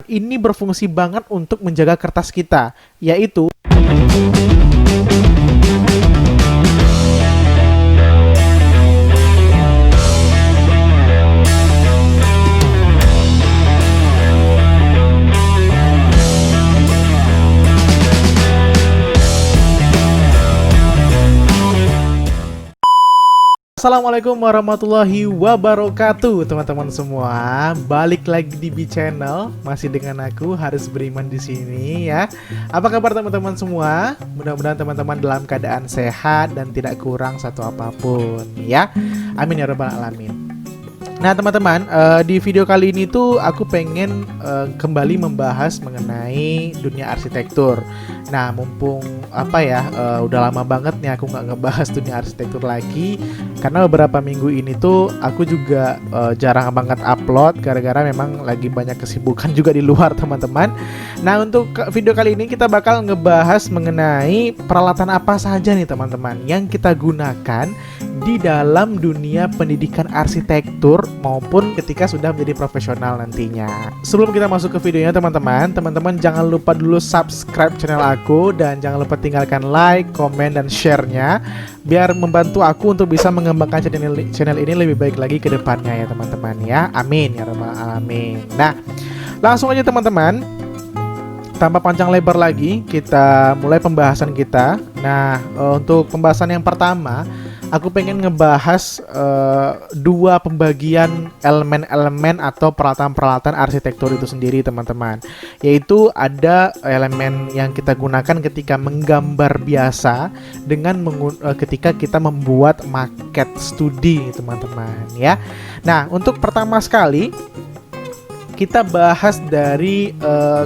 ini berfungsi banget untuk menjaga kertas kita, yaitu Assalamualaikum warahmatullahi wabarakatuh, teman-teman semua. Balik lagi di B Channel, masih dengan aku Haris Beriman di sini ya. Apa kabar teman-teman semua? Mudah-mudahan teman-teman dalam keadaan sehat dan tidak kurang satu apapun ya. Amin ya rabbal alamin. Nah teman-teman, di video kali ini tuh aku pengen kembali membahas mengenai dunia arsitektur. Nah mumpung udah lama banget nih aku nggak ngebahas dunia arsitektur lagi, karena beberapa minggu ini tuh aku juga jarang banget upload gara-gara memang lagi banyak kesibukan juga di luar teman-teman. Nah untuk video kali ini kita bakal ngebahas mengenai peralatan apa saja nih teman-teman yang kita gunakan di dalam dunia pendidikan arsitektur maupun ketika sudah menjadi profesional nantinya. Sebelum kita masuk ke videonya teman-teman jangan lupa dulu subscribe channel aku dan jangan lupa tinggalkan like, komen, dan share-nya biar membantu aku untuk bisa mengembangkan channel ini lebih baik lagi ke depannya ya teman-teman ya. Amin ya rabbal alamin. Nah, langsung aja teman-teman. Tanpa panjang lebar lagi, kita mulai pembahasan kita. Nah, untuk pembahasan yang pertama, aku pengen ngebahas dua pembagian elemen-elemen atau peralatan-peralatan arsitektur itu sendiri teman-teman. Yaitu ada elemen yang kita gunakan ketika menggambar biasa dengan ketika kita membuat maket studi teman-teman ya. Nah untuk pertama sekali kita bahas dari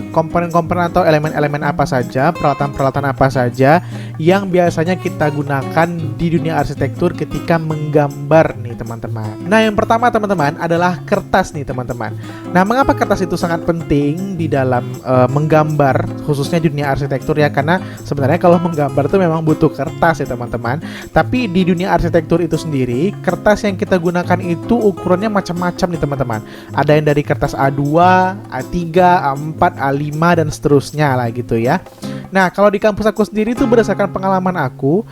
komponen-komponen atau elemen-elemen apa saja, peralatan-peralatan apa saja yang biasanya kita gunakan di dunia arsitektur ketika menggambar nih teman-teman. Nah yang pertama teman-teman adalah kertas nih teman-teman. Nah mengapa kertas itu sangat penting di dalam menggambar khususnya di dunia arsitektur ya, karena sebenarnya kalau menggambar itu memang butuh kertas ya teman-teman. Tapi di dunia arsitektur itu sendiri kertas yang kita gunakan itu ukurannya macam-macam nih teman-teman. Ada yang dari kertas A2, A3, A4, A5 dan seterusnya lah gitu ya. Nah kalau di kampus aku sendiri itu berdasarkan pengalaman aku,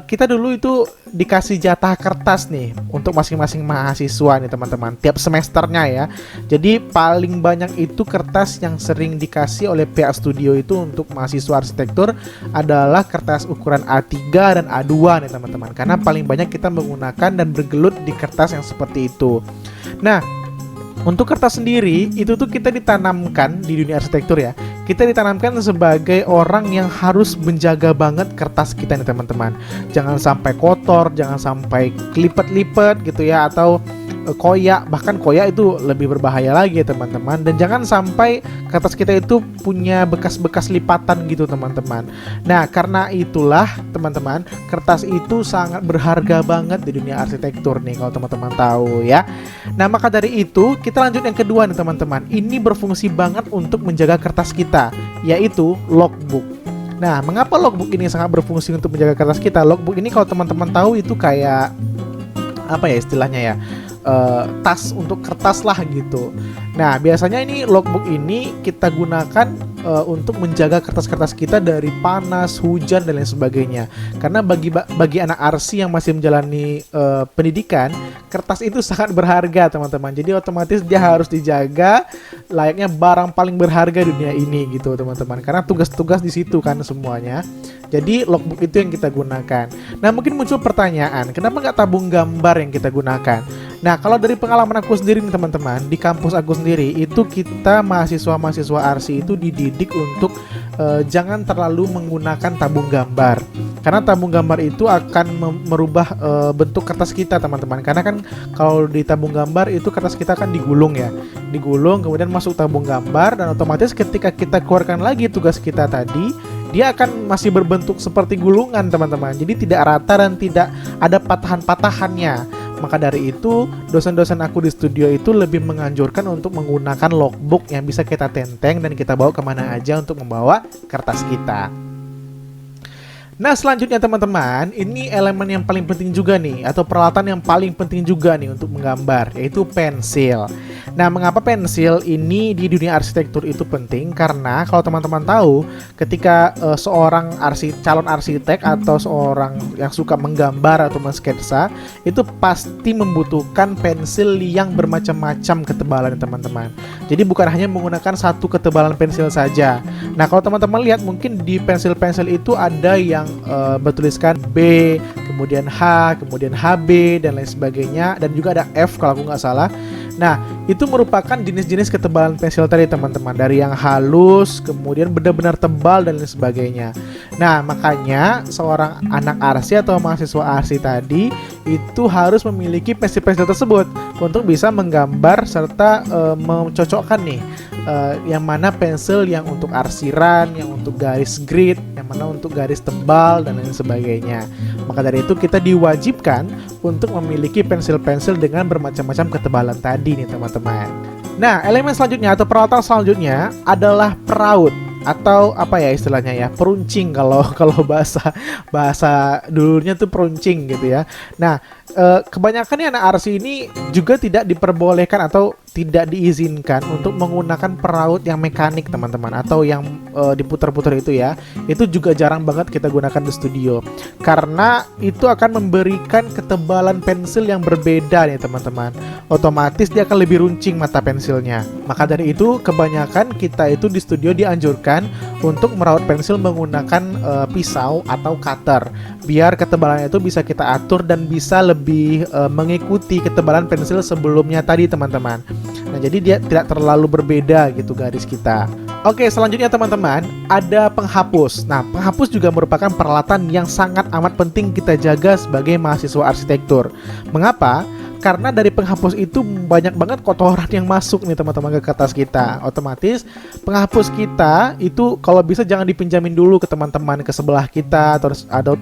kita dulu itu dikasih jatah kertas nih untuk masing-masing mahasiswa nih teman-teman tiap semesternya ya. Jadi paling banyak itu kertas yang sering dikasih oleh pihak studio itu untuk mahasiswa arsitektur adalah kertas ukuran A3 dan A2 nih teman-teman, karena paling banyak kita menggunakan dan bergelut di kertas yang seperti itu. Nah untuk kertas sendiri itu tuh kita ditanamkan di dunia arsitektur ya. Kita ditanamkan sebagai orang yang harus menjaga banget kertas kita nih teman-teman. Jangan sampai kotor, jangan sampai kelipet-lipet gitu ya, atau koyak, bahkan koyak itu lebih berbahaya lagi ya teman-teman. Dan jangan sampai kertas kita itu punya bekas-bekas lipatan gitu teman-teman. Nah karena itulah teman-teman, kertas itu sangat berharga banget di dunia arsitektur nih kalau teman-teman tahu ya. Nah maka dari itu kita lanjut yang kedua nih teman-teman. Ini berfungsi banget untuk menjaga kertas kita, yaitu logbook. Nah mengapa logbook ini sangat berfungsi untuk menjaga kertas kita? Logbook ini kalau teman-teman tahu itu kayak apa ya istilahnya ya, tas untuk kertas lah gitu. Nah biasanya ini logbook ini kita gunakan untuk menjaga kertas-kertas kita dari panas, hujan dan lain sebagainya. Karena bagi anak arsi yang masih menjalani pendidikan, kertas itu sangat berharga teman-teman. Jadi otomatis dia harus dijaga layaknya barang paling berharga dunia ini gitu teman-teman. Karena tugas-tugas di situ kan semuanya. Jadi logbook itu yang kita gunakan. Nah mungkin muncul pertanyaan, kenapa nggak tabung gambar yang kita gunakan? Nah kalau dari pengalaman aku sendiri nih teman-teman, di kampus aku sendiri itu kita mahasiswa-mahasiswa arsi itu dididik untuk jangan terlalu menggunakan tabung gambar. Karena tabung gambar itu akan merubah bentuk kertas kita teman-teman. Karena kan kalau di tabung gambar itu kertas kita akan digulung ya, digulung kemudian masuk tabung gambar, dan otomatis ketika kita keluarkan lagi tugas kita tadi, dia akan masih berbentuk seperti gulungan teman-teman. Jadi tidak rata dan tidak ada patahan-patahannya. Maka dari itu dosen-dosen aku di studio itu lebih menganjurkan untuk menggunakan logbook yang bisa kita tenteng dan kita bawa kemana aja untuk membawa kertas kita. Nah, selanjutnya teman-teman, ini elemen yang paling penting juga nih, atau peralatan yang paling penting juga nih untuk menggambar, yaitu pensil. Nah, mengapa pensil ini di dunia arsitektur itu penting? Karena kalau teman-teman tahu, ketika seorang calon arsitek atau seorang yang suka menggambar atau mensketsa, itu pasti membutuhkan pensil yang bermacam-macam ketebalan teman-teman. Jadi bukan hanya menggunakan satu ketebalan pensil saja. Nah, kalau teman-teman lihat mungkin di pensil-pensil itu ada yang bertuliskan B, kemudian H, kemudian HB dan lain sebagainya, dan juga ada F kalau aku nggak salah. Nah, itu merupakan jenis-jenis ketebalan pensil tadi teman-teman, dari yang halus, kemudian benar-benar tebal dan lain sebagainya. Nah, makanya seorang anak arsi atau mahasiswa arsi tadi itu harus memiliki pensil-pensil tersebut untuk bisa menggambar serta mencocokkan nih yang mana pensil yang untuk arsiran, yang untuk garis grid, yang mana untuk garis tebal dan lain sebagainya. Maka dari itu kita diwajibkan untuk memiliki pensil-pensil dengan bermacam-macam ketebalan tadi nih teman-teman. Nah, elemen selanjutnya atau peralatan selanjutnya adalah peraut atau apa ya istilahnya ya, peruncing kalau bahasa dulunya tuh peruncing gitu ya. Nah, kebanyakan nih anak arsi ini juga tidak diperbolehkan atau tidak diizinkan untuk menggunakan peraut yang mekanik teman-teman, atau yang diputar-putar itu ya. Itu juga jarang banget kita gunakan di studio karena itu akan memberikan ketebalan pensil yang berbeda nih teman-teman. Otomatis dia akan lebih runcing mata pensilnya. Maka dari itu kebanyakan kita itu di studio dianjurkan untuk meraut pensil menggunakan pisau atau cutter, biar ketebalannya itu bisa kita atur dan bisa lebih mengikuti ketebalan pensil sebelumnya tadi teman-teman. Nah, jadi dia tidak terlalu berbeda gitu garis kita. Oke, selanjutnya teman-teman, ada penghapus. Nah, penghapus juga merupakan peralatan yang sangat amat penting kita jaga sebagai mahasiswa arsitektur. Mengapa? Karena dari penghapus itu banyak banget kotoran yang masuk nih teman-teman ke kertas kita. Otomatis penghapus kita itu kalau bisa jangan dipinjamin dulu ke teman-teman ke sebelah kita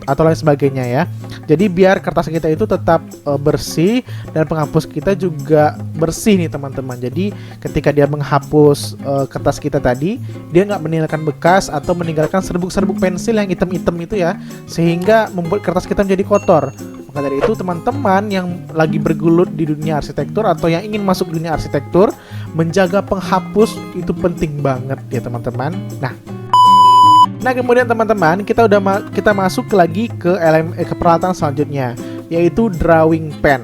atau lain sebagainya ya. Jadi biar kertas kita itu tetap bersih dan penghapus kita juga bersih nih teman-teman. Jadi ketika dia menghapus kertas kita tadi, dia nggak meninggalkan bekas atau meninggalkan serbuk-serbuk pensil yang hitam-hitam itu ya, sehingga membuat kertas kita menjadi kotor. Maka dari itu teman-teman yang lagi bergelut di dunia arsitektur atau yang ingin masuk dunia arsitektur, menjaga penghapus itu penting banget ya teman-teman. Nah kemudian teman-teman kita masuk lagi ke peralatan selanjutnya, yaitu drawing pen.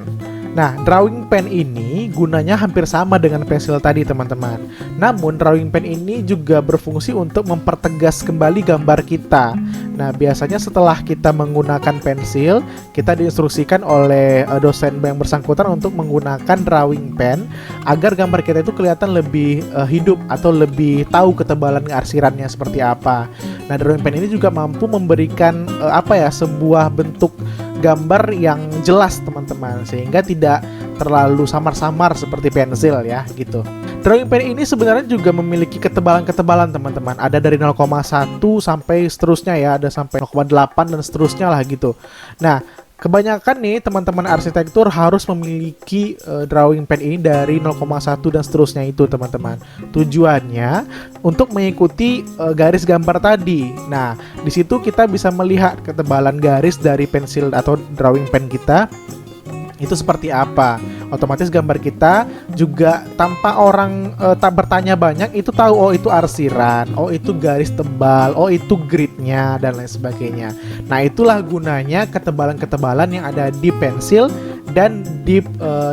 Nah, drawing pen ini gunanya hampir sama dengan pensil tadi teman-teman. Namun drawing pen ini juga berfungsi untuk mempertegas kembali gambar kita. Nah, biasanya setelah kita menggunakan pensil, kita diinstruksikan oleh dosen yang bersangkutan untuk menggunakan drawing pen agar gambar kita itu kelihatan lebih hidup atau lebih tahu ketebalan arsirannya seperti apa. Nah, drawing pen ini juga mampu memberikan sebuah bentuk gambar yang jelas teman-teman, sehingga tidak terlalu samar-samar seperti pensil ya gitu. Drawing pen ini sebenarnya juga memiliki ketebalan-ketebalan teman-teman. Ada dari 0,1 sampai seterusnya ya, ada sampai 0,8 dan seterusnya lah gitu. Nah, kebanyakan nih teman-teman arsitektur harus memiliki drawing pen ini dari 0,1 dan seterusnya itu teman-teman. Tujuannya untuk mengikuti garis gambar tadi. Nah, di situ kita bisa melihat ketebalan garis dari pensil atau drawing pen kita itu seperti apa. Otomatis gambar kita juga tanpa orang tak bertanya banyak itu tahu, oh itu arsiran, oh itu garis tebal, oh itu gridnya dan lain sebagainya. Nah, itulah gunanya ketebalan-ketebalan yang ada di pensil dan di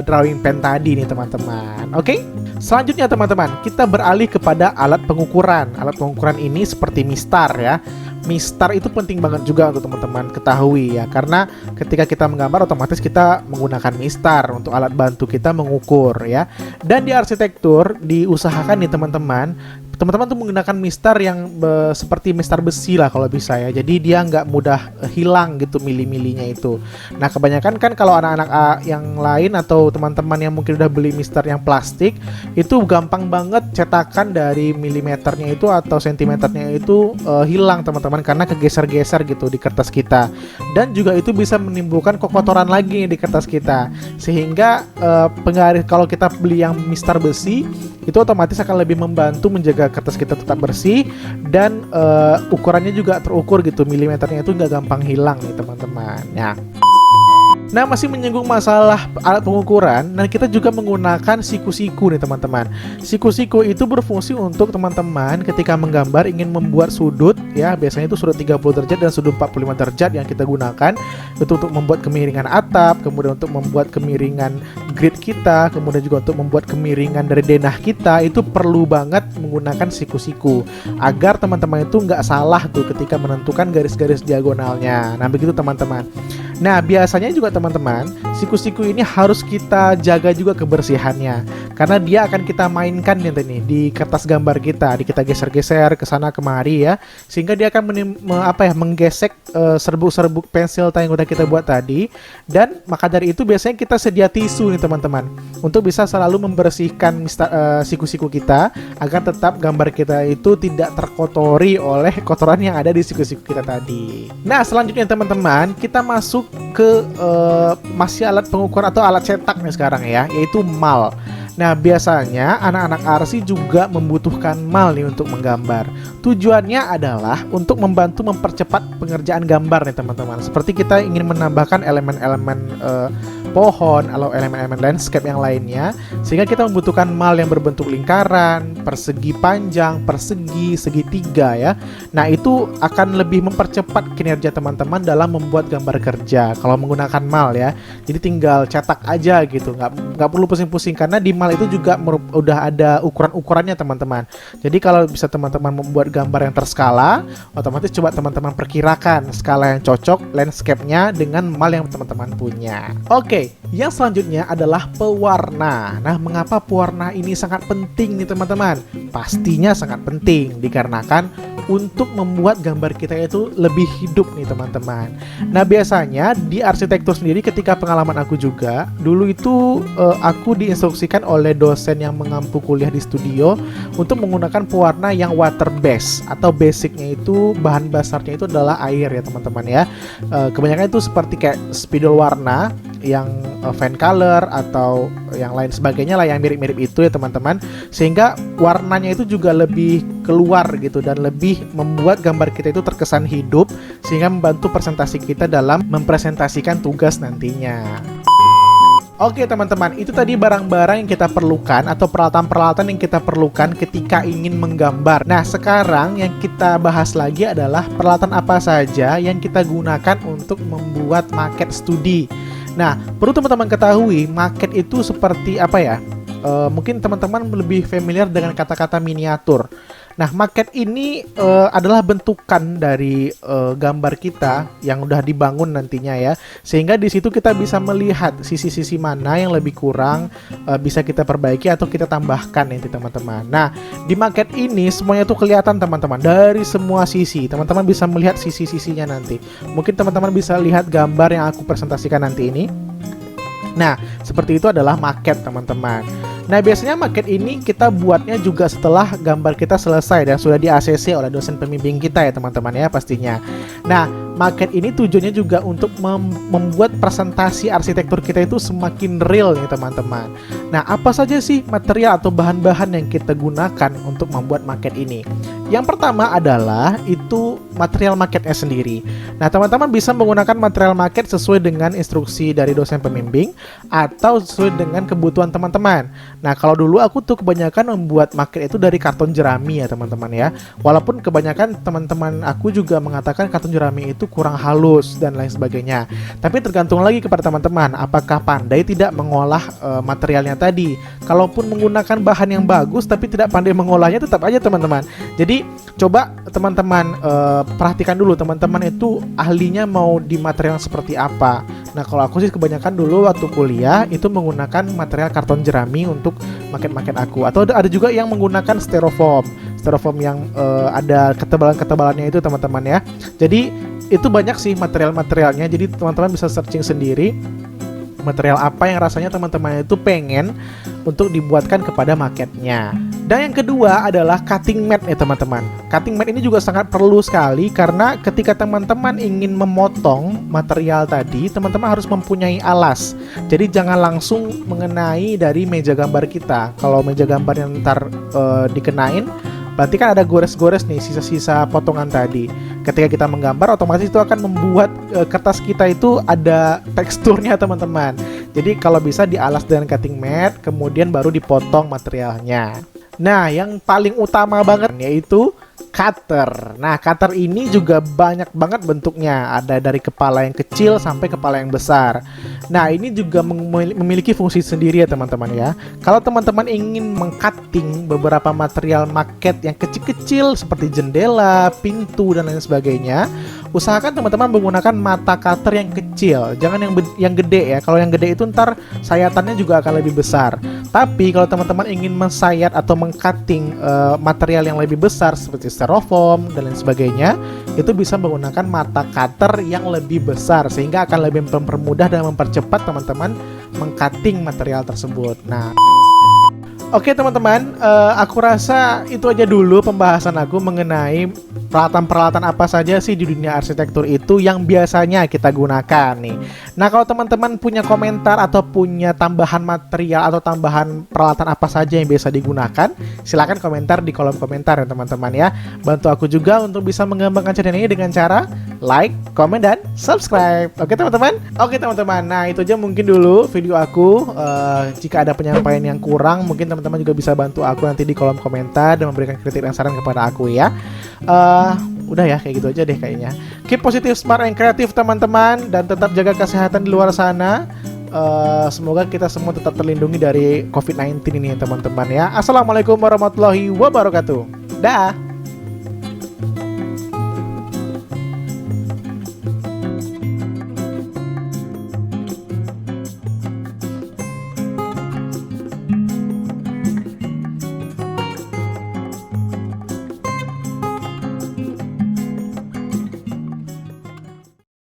drawing pen tadi nih teman-teman. Oke? Selanjutnya teman-teman, kita beralih kepada alat pengukuran. Alat pengukuran ini seperti mistar ya. Mistar itu penting banget juga untuk teman-teman ketahui ya, karena ketika kita menggambar otomatis kita menggunakan mistar untuk alat bantu kita mengukur ya. Dan di arsitektur diusahakan nih teman-teman tuh menggunakan mistar yang seperti mistar besi lah kalau bisa ya. Jadi dia nggak mudah hilang gitu mili-milinya itu. Nah, kebanyakan kan kalau anak-anak yang lain atau teman-teman yang mungkin udah beli mistar yang plastik, itu gampang banget cetakan dari milimeternya itu atau sentimeternya itu hilang teman-teman, karena kegeser-geser gitu di kertas kita. Dan juga itu bisa menimbulkan kotoran lagi di kertas kita. Sehingga penggaris kalau kita beli yang mistar besi itu otomatis akan lebih membantu menjaga kertas kita tetap bersih dan ukurannya juga terukur gitu, milimeternya itu nggak gampang hilang nih teman-teman. Nah, masih menyinggung masalah alat pengukuran, dan kita juga menggunakan siku-siku nih teman-teman. Siku-siku itu berfungsi untuk teman-teman ketika menggambar ingin membuat sudut ya, biasanya itu sudut 30 derajat dan sudut 45 derajat yang kita gunakan itu untuk membuat kemiringan atap, kemudian untuk membuat kemiringan grid kita, kemudian juga untuk membuat kemiringan dari denah kita. Itu perlu banget menggunakan siku-siku agar teman-teman itu nggak salah tuh ketika menentukan garis-garis diagonalnya. Nah, begitu teman-teman. Nah, biasanya juga teman-teman, siku-siku ini harus kita jaga juga kebersihannya, karena dia akan kita mainkan nih di kertas gambar kita, kita geser-geser ke sana kemari ya, sehingga dia akan menggesek serbuk-serbuk pensil yang udah kita buat tadi. Dan maka dari itu biasanya kita sedia tisu nih teman-teman, untuk bisa selalu membersihkan siku-siku kita agar tetap gambar kita itu tidak terkotori oleh kotoran yang ada di siku-siku kita tadi. Nah, selanjutnya teman-teman, kita masuk ke masih alat pengukur atau alat cetak nih sekarang ya, yaitu mal. Nah, biasanya anak-anak arsi juga membutuhkan mal nih untuk menggambar. Tujuannya adalah untuk membantu mempercepat pengerjaan gambar nih teman-teman. Seperti kita ingin menambahkan elemen-elemen pohon atau elemen-elemen landscape yang lainnya, sehingga kita membutuhkan mal yang berbentuk lingkaran, persegi panjang, persegi, segitiga ya. Nah, itu akan lebih mempercepat kinerja teman-teman dalam membuat gambar kerja kalau menggunakan mal ya. Jadi tinggal cetak aja gitu, nggak perlu pusing-pusing, karena di mal itu juga udah ada ukuran-ukurannya teman-teman. Jadi kalau bisa teman-teman membuat gambar yang terskala, otomatis coba teman-teman perkirakan skala yang cocok landscape-nya dengan mal yang teman-teman punya. Oke, yang selanjutnya adalah pewarna. Nah, mengapa pewarna ini sangat penting nih teman-teman? Pastinya sangat penting dikarenakan untuk membuat gambar kita itu lebih hidup nih teman-teman. Nah, biasanya di arsitektur sendiri, ketika pengalaman aku juga, dulu itu aku diinstruksikan oleh dosen yang mengampu kuliah di studio untuk menggunakan pewarna yang water base, atau basicnya itu bahan dasarnya itu adalah air ya teman-teman ya. Kebanyakan itu seperti kayak spidol warna yang fan color atau yang lain sebagainya lah, yang mirip-mirip itu ya teman-teman, sehingga warnanya itu juga lebih keluar gitu dan lebih membuat gambar kita itu terkesan hidup, sehingga membantu presentasi kita dalam mempresentasikan tugas nantinya. Oke teman-teman, itu tadi barang-barang yang kita perlukan atau peralatan-peralatan yang kita perlukan ketika ingin menggambar. Nah, sekarang yang kita bahas lagi adalah peralatan apa saja yang kita gunakan untuk membuat maket studi. Nah, perlu teman-teman ketahui, maket itu seperti apa ya? Mungkin teman-teman lebih familiar dengan kata-kata miniatur. Nah, maket ini adalah bentukan dari gambar kita yang udah dibangun nantinya ya, sehingga di situ kita bisa melihat sisi-sisi mana yang lebih kurang, bisa kita perbaiki atau kita tambahkan nanti teman-teman. Nah, di maket ini semuanya tuh kelihatan teman-teman dari semua sisi. Teman-teman bisa melihat sisi-sisinya nanti. Mungkin teman-teman bisa lihat gambar yang aku presentasikan nanti ini. Nah, seperti itu adalah maket teman-teman. Nah, biasanya maket ini kita buatnya juga setelah gambar kita selesai dan sudah di ACC oleh dosen pembimbing kita ya teman-teman ya pastinya. Nah, maket ini tujuannya juga untuk membuat presentasi arsitektur kita itu semakin real nih teman-teman. Nah, apa saja sih material atau bahan-bahan yang kita gunakan untuk membuat maket ini? Yang pertama adalah itu material maketnya sendiri. Nah, teman-teman bisa menggunakan material maket sesuai dengan instruksi dari dosen pembimbing atau sesuai dengan kebutuhan teman-teman. Nah, kalau dulu aku tuh kebanyakan membuat maket itu dari karton jerami ya teman-teman ya. Walaupun kebanyakan teman-teman aku juga mengatakan karton jerami itu kurang halus dan lain sebagainya. Tapi tergantung lagi kepada teman-teman, apakah pandai tidak mengolah materialnya tadi. Kalaupun menggunakan bahan yang bagus tapi tidak pandai mengolahnya, tetap aja teman-teman. Jadi coba teman-teman perhatikan dulu teman-teman itu ahlinya mau di material seperti apa. Nah, kalau aku sih kebanyakan dulu waktu kuliah itu menggunakan material karton jerami untuk maket-maket aku. Atau ada juga yang menggunakan styrofoam yang ada ketebalan-ketebalannya itu teman-teman ya. Jadi itu banyak sih material-materialnya. Jadi teman-teman bisa searching sendiri material apa yang rasanya teman-teman itu pengen untuk dibuatkan kepada maketnya. Dan yang kedua adalah cutting mat ya teman-teman. Cutting mat ini juga sangat perlu sekali karena ketika teman-teman ingin memotong material tadi, teman-teman harus mempunyai alas. Jadi jangan langsung mengenai dari meja gambar kita. Kalau meja gambar yang ntar dikenain, berarti kan ada gores-gores nih, sisa-sisa potongan tadi. Ketika kita menggambar, otomatis itu akan membuat kertas kita itu ada teksturnya teman-teman. Jadi kalau bisa dialas dengan cutting mat, kemudian baru dipotong materialnya. Nah, yang paling utama banget yaitu cutter. Nah, cutter ini juga banyak banget bentuknya. Ada dari kepala yang kecil sampai kepala yang besar. Nah, ini juga memiliki fungsi sendiri ya teman-teman ya. Kalau teman-teman ingin mengcutting beberapa material maket yang kecil-kecil seperti jendela, pintu, dan lain sebagainya, usahakan teman-teman menggunakan mata cutter yang kecil. Jangan yang gede ya. Kalau yang gede itu ntar sayatannya juga akan lebih besar. Tapi kalau teman-teman ingin mensayat atau mengcutting material yang lebih besar seperti styrofoam dan lain sebagainya, itu bisa menggunakan mata cutter yang lebih besar sehingga akan lebih mempermudah dan mempercepat teman-teman mengcutting material tersebut. Nah, oke teman-teman, aku rasa itu aja dulu pembahasan aku mengenai peralatan-peralatan apa saja sih di dunia arsitektur itu yang biasanya kita gunakan nih. Nah, kalau teman-teman punya komentar atau punya tambahan material atau tambahan peralatan apa saja yang biasa digunakan, silahkan komentar di kolom komentar ya teman-teman ya. Bantu aku juga untuk bisa mengembangkan channel ini dengan cara like, komen, dan subscribe. Oke teman-teman? Oke teman-teman, nah itu aja mungkin dulu video aku. Jika ada penyampaian yang kurang, mungkin teman-teman juga bisa bantu aku nanti di kolom komentar dan memberikan kritik dan saran kepada aku ya. Udah ya, kayak gitu aja deh kayaknya. Keep positive, smart, and kreatif teman-teman, dan tetap jaga kesehatan di luar sana. Semoga kita semua tetap terlindungi dari COVID-19 ini teman-teman ya. Assalamualaikum warahmatullahi wabarakatuh. Dah.